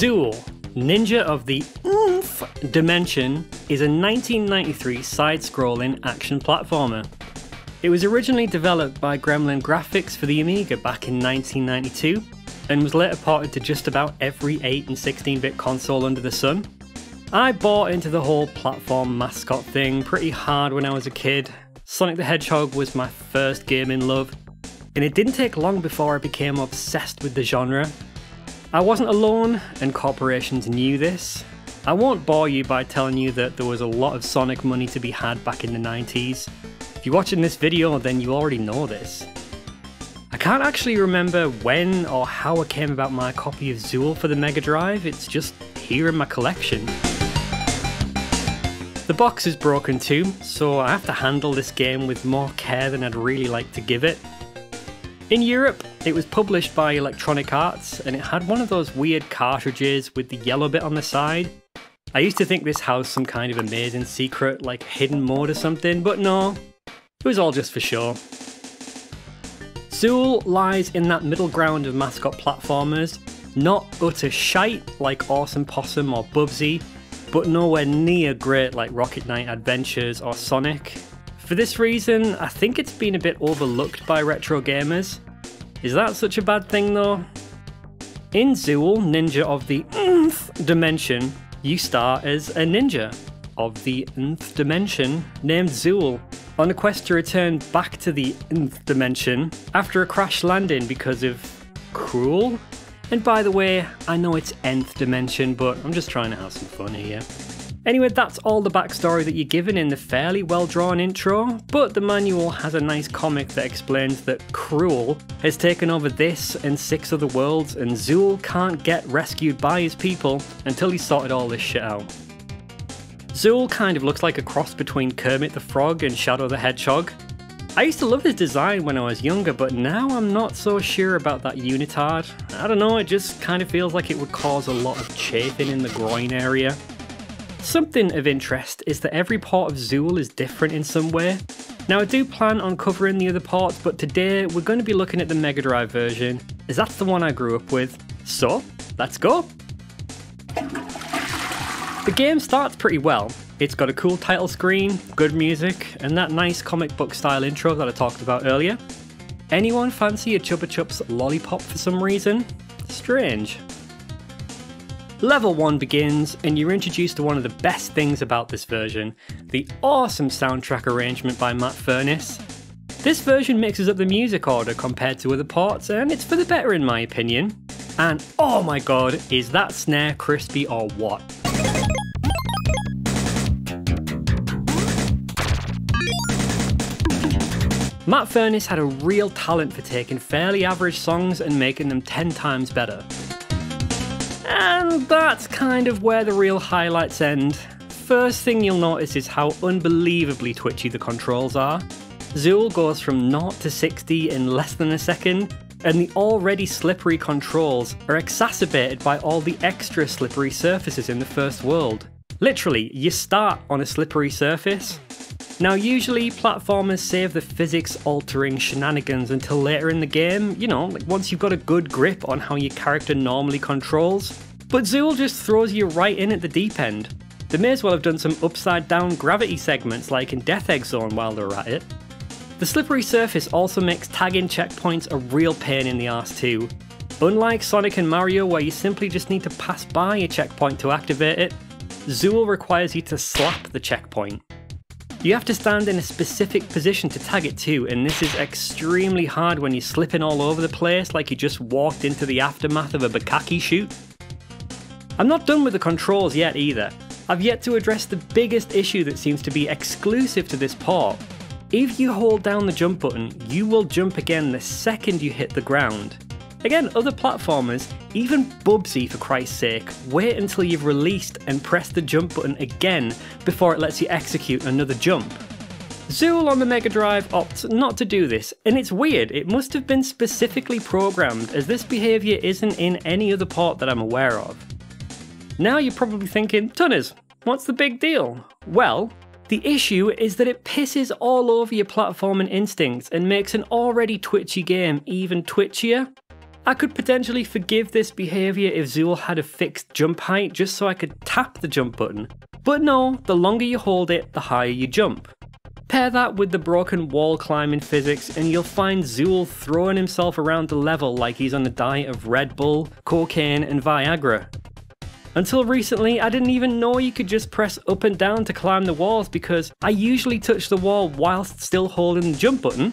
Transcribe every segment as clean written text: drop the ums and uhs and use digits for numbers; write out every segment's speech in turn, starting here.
Zool, Ninja of the Nth Dimension, is a 1993 side-scrolling action platformer. It was originally developed by Gremlin Graphics for the Amiga back in 1992, and was later ported to just about every 8 and 16-bit console under the sun. I bought into the whole platform mascot thing pretty hard when I was a kid. Sonic the Hedgehog was my first gaming love, and it didn't take long before I became obsessed with the genre. I wasn't alone, and corporations knew this. I won't bore you by telling you that there was a lot of Sonic money to be had back in the 90s. If you're watching this video, then you already know this. I can't actually remember when or how I came about my copy of Zool for the Megadrive, it's just here in my collection. The box is broken too, so I have to handle this game with more care than I'd really like to give it. In Europe, it was published by Electronic Arts, and it had one of those weird cartridges with the yellow bit on the side. I used to think this housed some kind of amazing secret, like hidden mode or something, but no, it was all just for show. Zool lies in that middle ground of mascot platformers, not utter shite like Awesome Possum or Bubsy, but nowhere near great like Rocket Knight Adventures or Sonic. For this reason, I think it's been a bit overlooked by retro gamers. Is that such a bad thing though? In Zool, Ninja of the Nth Dimension, you start as a ninja of the Nth Dimension named Zool, on a quest to return back to the Nth Dimension after a crash landing because of cruel? And by the way, I know it's Nth Dimension, but I'm just trying to have some fun here. Anyway, that's all the backstory that you're given in the fairly well-drawn intro, but the manual has a nice comic that explains that Cruel has taken over this and 6 other worlds, and Zool can't get rescued by his people until he's sorted all this shit out. Zool kind of looks like a cross between Kermit the Frog and Shadow the Hedgehog. I used to love his design when I was younger, but now I'm not so sure about that unitard. I don't know, it just kind of feels like it would cause a lot of chafing in the groin area. Something of interest is that every port of Zool is different in some way. Now I do plan on covering the other ports, but today we're going to be looking at the Megadrive version, as that's the one I grew up with. So, let's go! The game starts pretty well. It's got a cool title screen, good music, and that nice comic book style intro that I talked about earlier. Anyone fancy a Chupa Chups lollipop for some reason? Strange. Level 1 begins, and you're introduced to one of the best things about this version, the awesome soundtrack arrangement by Matt Furniss. This version mixes up the music order compared to other ports, and it's for the better in my opinion. And oh my god, is that snare crispy or what? Matt Furniss had a real talent for taking fairly average songs and making them 10 times better. And that's kind of where the real highlights end. First thing you'll notice is how unbelievably twitchy the controls are. Zool goes from 0 to 60 in less than a second, and the already slippery controls are exacerbated by all the extra slippery surfaces in the first world. Literally, you start on a slippery surface. Now usually platformers save the physics altering shenanigans until later in the game, you know, like once you've got a good grip on how your character normally controls. But Zool just throws you right in at the deep end. They may as well have done some upside down gravity segments like in Death Egg Zone while they're at it. The slippery surface also makes tagging checkpoints a real pain in the arse too. Unlike Sonic and Mario where you simply just need to pass by a checkpoint to activate it, Zool requires you to slap the checkpoint. You have to stand in a specific position to tag it too, and this is extremely hard when you're slipping all over the place like you just walked into the aftermath of a bukkake shoot. I'm not done with the controls yet either. I've yet to address the biggest issue that seems to be exclusive to this port. If you hold down the jump button, you will jump again the second you hit the ground. Again, other platformers, even Bubsy for Christ's sake, wait until you've released and press the jump button again before it lets you execute another jump. Zool on the Megadrive opts not to do this, and it's weird, it must have been specifically programmed as this behaviour isn't in any other port that I'm aware of. Now you're probably thinking, Tunners, what's the big deal? Well, the issue is that it pisses all over your platforming instincts and makes an already twitchy game even twitchier. I could potentially forgive this behaviour if Zool had a fixed jump height just so I could tap the jump button, but no, the longer you hold it, the higher you jump. Pair that with the broken wall climbing physics and you'll find Zool throwing himself around the level like he's on a diet of Red Bull, cocaine and Viagra. Until recently, I didn't even know you could just press up and down to climb the walls because I usually touch the wall whilst still holding the jump button,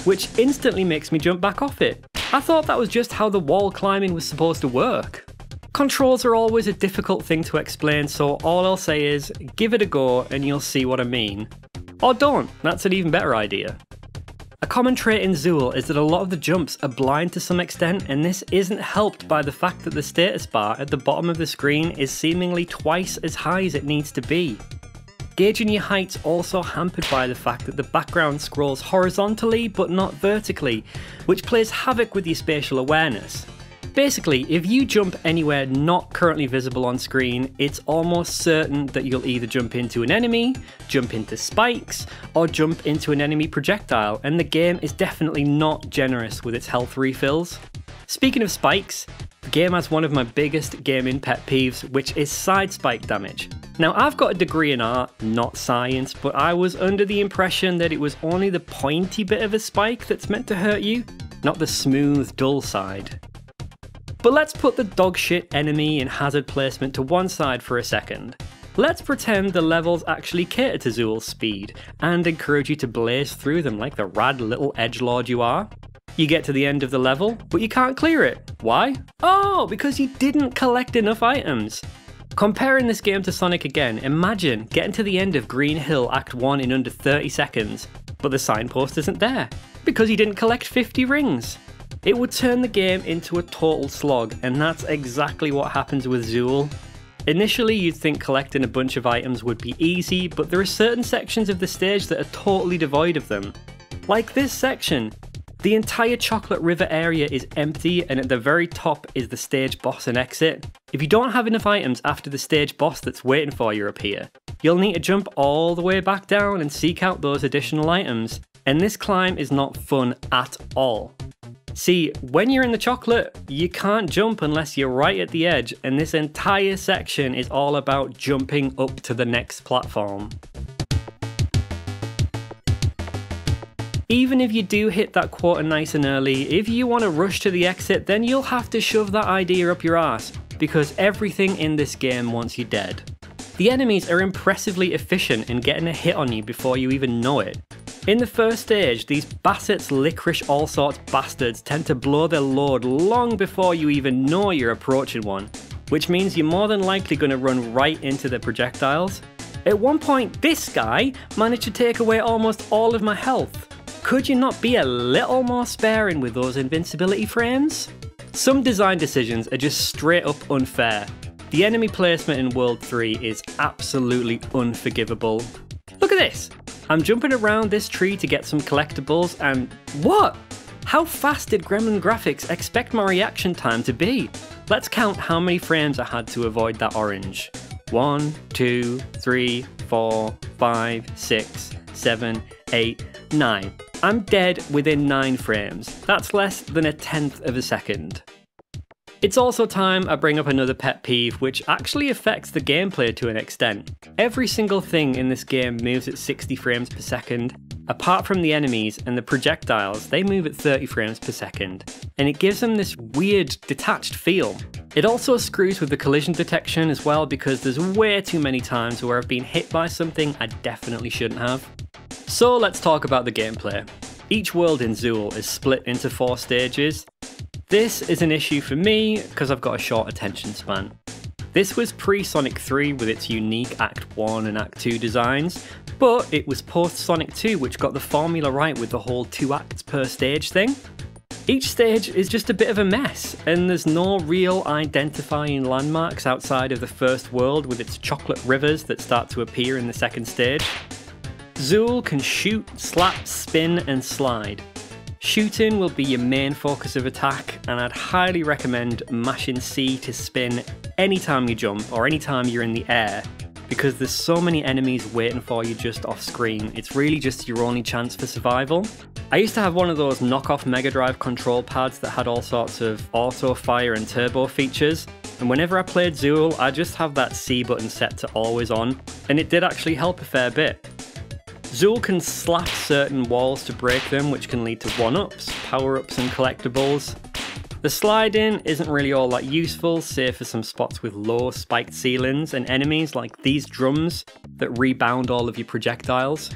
which instantly makes me jump back off it. I thought that was just how the wall climbing was supposed to work. Controls are always a difficult thing to explain, so all I'll say is, give it a go and you'll see what I mean. Or don't, that's an even better idea. A common trait in Zool is that a lot of the jumps are blind to some extent, and this isn't helped by the fact that the status bar at the bottom of the screen is seemingly twice as high as it needs to be. Gauging your height's also hampered by the fact that the background scrolls horizontally but not vertically, which plays havoc with your spatial awareness. Basically, if you jump anywhere not currently visible on screen, it's almost certain that you'll either jump into an enemy, jump into spikes, or jump into an enemy projectile, and the game is definitely not generous with its health refills. Speaking of spikes, the game has one of my biggest gaming pet peeves, which is side spike damage. Now, I've got a degree in art, not science, but I was under the impression that it was only the pointy bit of a spike that's meant to hurt you, not the smooth, dull side. But let's put the dogshit enemy and hazard placement to one side for a second. Let's pretend the levels actually cater to Zool's speed, and encourage you to blaze through them like the rad little edgelord you are. You get to the end of the level, but you can't clear it. Why? Oh, because you didn't collect enough items. Comparing this game to Sonic again, imagine getting to the end of Green Hill Act 1 in under 30 seconds, but the signpost isn't there, because you didn't collect 50 rings. It would turn the game into a total slog, and that's exactly what happens with Zool. Initially you'd think collecting a bunch of items would be easy, but there are certain sections of the stage that are totally devoid of them. Like this section. The entire Chocolate River area is empty, and at the very top is the stage boss and exit. If you don't have enough items after the stage boss that's waiting for you up here, you'll need to jump all the way back down and seek out those additional items, and this climb is not fun at all. See, when you're in the chocolate, you can't jump unless you're right at the edge, and this entire section is all about jumping up to the next platform. Even if you do hit that quarter nice and early, if you want to rush to the exit, then you'll have to shove that idea up your ass, because everything in this game wants you dead. The enemies are impressively efficient in getting a hit on you before you even know it. In the first stage, these Bassett's licorice all sorts bastards tend to blow their load long before you even know you're approaching one, which means you're more than likely going to run right into the projectiles. At one point, this guy managed to take away almost all of my health. Could you not be a little more sparing with those invincibility frames? Some design decisions are just straight up unfair. The enemy placement in World 3 is absolutely unforgivable. Look at this! I'm jumping around this tree to get some collectibles and what? How fast did Gremlin Graphics expect my reaction time to be? Let's count how many frames I had to avoid that orange. 1, 2, 3, 4, 5, 6, 7, 8, 9. I'm dead within 9 frames. That's less than 1/10 of a second. It's also time I bring up another pet peeve which actually affects the gameplay to an extent. Every single thing in this game moves at 60 frames per second. Apart from the enemies and the projectiles, they move at 30 frames per second, and it gives them this weird detached feel. It also screws with the collision detection as well, because there's way too many times where I've been hit by something I definitely shouldn't have. So let's talk about the gameplay. Each world in Zool is split into 4 stages. This is an issue for me because I've got a short attention span. This was pre-Sonic 3 with its unique Act 1 and Act 2 designs, but it was post-Sonic 2 which got the formula right with the whole 2 acts per stage thing. Each stage is just a bit of a mess, and there's no real identifying landmarks outside of the first world with its chocolate rivers that start to appear in the second stage. Zool can shoot, slap, spin and slide. Shooting will be your main focus of attack, and I'd highly recommend mashing C to spin anytime you jump or anytime you're in the air, because there's so many enemies waiting for you just off screen. It's really just your only chance for survival. I used to have one of those knockoff Megadrive control pads that had all sorts of auto fire and turbo features, and whenever I played Zool, I just have that C button set to always on, and it did actually help a fair bit. Zool can slap certain walls to break them, which can lead to 1-ups, power-ups and collectibles. The slide-in isn't really all that useful, save for some spots with low spiked ceilings and enemies like these drums that rebound all of your projectiles.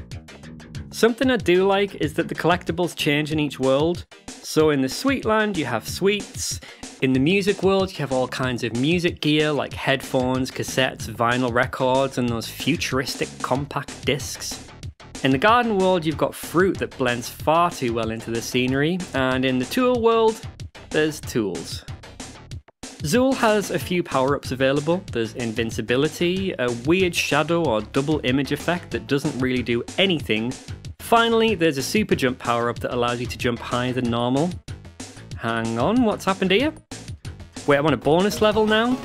Something I do like is that the collectibles change in each world. So in the Sweetland you have sweets, in the music world you have all kinds of music gear like headphones, cassettes, vinyl records and those futuristic compact discs. In the garden world you've got fruit that blends far too well into the scenery, and in the tool world there's tools. Zool has a few power-ups available. There's invincibility, a weird shadow or double image effect that doesn't really do anything. Finally, there's a super jump power-up that allows you to jump higher than normal. Hang on, what's happened here? Wait, I'm on a bonus level now?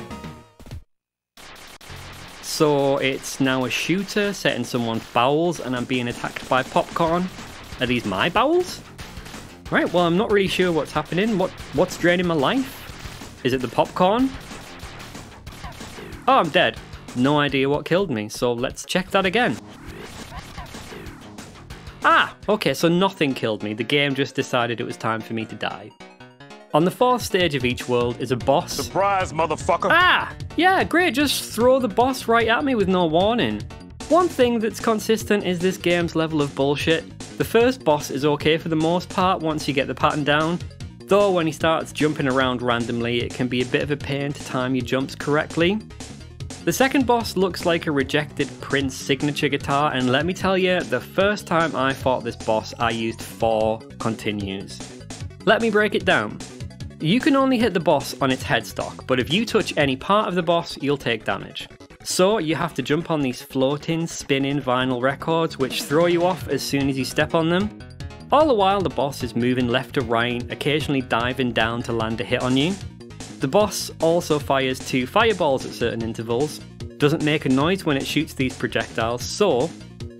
So it's now a shooter set in someone's bowels and I'm being attacked by popcorn. Are these my bowels? Right, well I'm not really sure what's happening. What's draining my life? Is it the popcorn? Oh, I'm dead. No idea what killed me, so let's check that again. Ah, okay, so nothing killed me. The game just decided it was time for me to die. On the 4th stage of each world is a boss. Surprise, motherfucker! Ah, yeah, great, just throw the boss right at me with no warning. One thing that's consistent is this game's level of bullshit. The first boss is okay for the most part once you get the pattern down, though when he starts jumping around randomly it can be a bit of a pain to time your jumps correctly. The second boss looks like a rejected Prince signature guitar, and let me tell you, the first time I fought this boss I used 4 continues. Let me break it down. You can only hit the boss on its headstock, but if you touch any part of the boss you'll take damage. So you have to jump on these floating, spinning vinyl records which throw you off as soon as you step on them. All the while the boss is moving left to right, occasionally diving down to land a hit on you. The boss also fires 2 fireballs at certain intervals, doesn't make a noise when it shoots these projectiles, so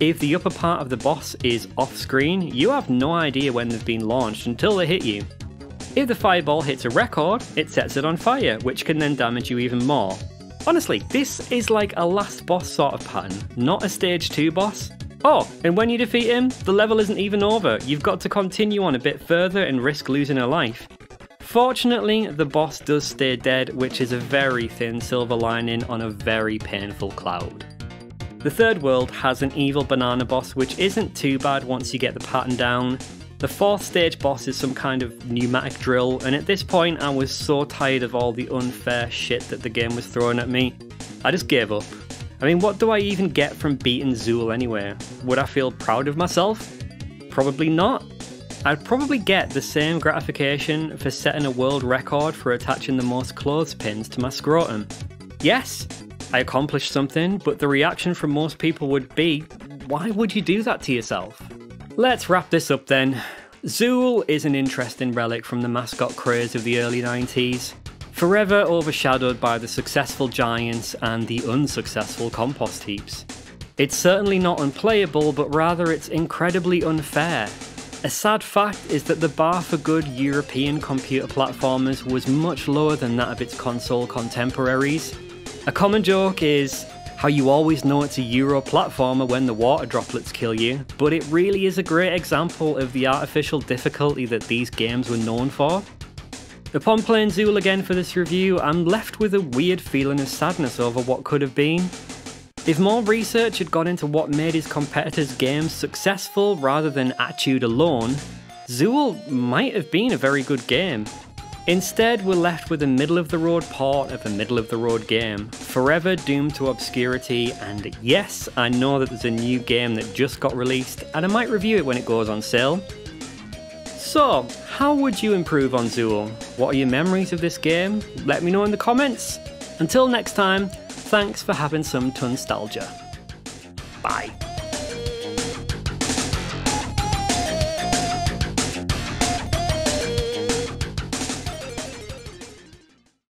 if the upper part of the boss is off screen, you have no idea when they've been launched until they hit you. If the fireball hits a record, it sets it on fire, which can then damage you even more. Honestly, this is like a last boss sort of pattern, not a stage 2 boss. Oh, and when you defeat him, the level isn't even over. You've got to continue on a bit further and risk losing a life. Fortunately, the boss does stay dead, which is a very thin silver lining on a very painful cloud. The third world has an evil banana boss, which isn't too bad once you get the pattern down. The 4th stage boss is some kind of pneumatic drill, and at this point I was so tired of all the unfair shit that the game was throwing at me, I just gave up. I mean, what do I even get from beating Zool anyway? Would I feel proud of myself? Probably not. I'd probably get the same gratification for setting a world record for attaching the most clothespins to my scrotum. Yes, I accomplished something, but the reaction from most people would be, why would you do that to yourself? Let's wrap this up then. Zool is an interesting relic from the mascot craze of the early 90s, forever overshadowed by the successful giants and the unsuccessful compost heaps. It's certainly not unplayable, but rather it's incredibly unfair. A sad fact is that the bar for good European computer platformers was much lower than that of its console contemporaries. A common joke is how you always know it's a Euro platformer when the water droplets kill you, but it really is a great example of the artificial difficulty that these games were known for. Upon playing Zool again for this review, I'm left with a weird feeling of sadness over what could have been. If more research had gone into what made his competitors' games successful rather than attitude alone, Zool might have been a very good game. Instead, we're left with a middle-of-the-road port of a middle-of-the-road game, forever doomed to obscurity, and yes, I know that there's a new game that just got released, and I might review it when it goes on sale. So, how would you improve on Zool? What are your memories of this game? Let me know in the comments. Until next time, thanks for having some Tunstalgia. Bye.